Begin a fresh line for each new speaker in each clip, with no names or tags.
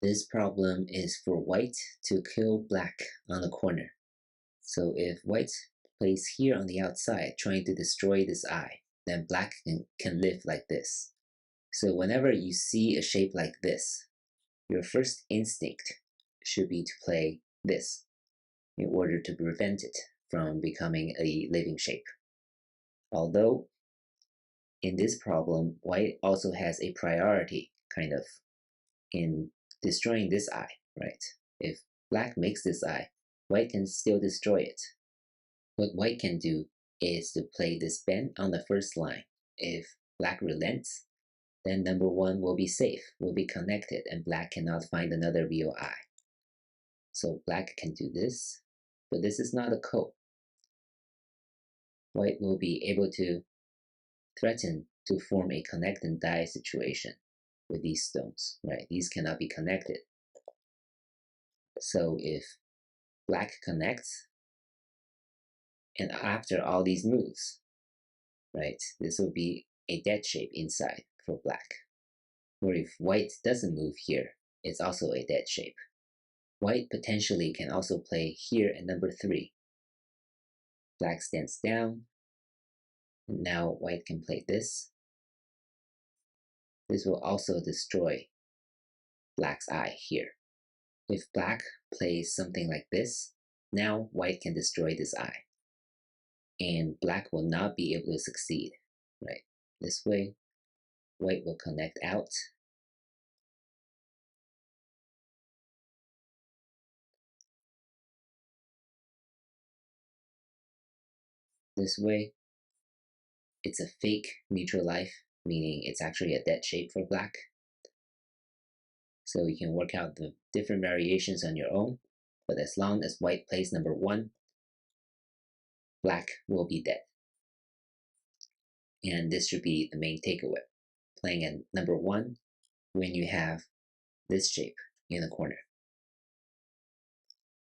This problem is for white to kill black on the corner. So if white plays here on the outside trying to destroy this eye, then black can live like this. So whenever you see a shape like this, your first instinct should be to play this in order to prevent it from becoming a living shape. Although in this problem, white also has a priority kind of in destroying this eye, right? If black makes this eye, white can still destroy it. What white can do is to play this bend on the first line. If black relents, then number 1 will be safe, will be connected, and black cannot find another real eye. So black can do this, but this is not a ko. White will be able to threaten to form a connect and die situation with these stones, right? These cannot be connected. So if black connects, and after all these moves, right, this will be a dead shape inside for black. Or if white doesn't move here, it's also a dead shape. White potentially can also play here at number 3. Black stands down, and now white can play this. This will also destroy black's eye here. If black plays something like this, now white can destroy this eye. And black will not be able to succeed, right? This way, white will connect out. This way, it's a fake neutral life, meaning it's actually a dead shape for black. So you can work out the different variations on your own, but as long as white plays number 1, black will be dead. And this should be the main takeaway. Playing at number 1 when you have this shape in the corner.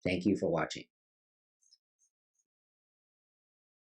Thank you for watching.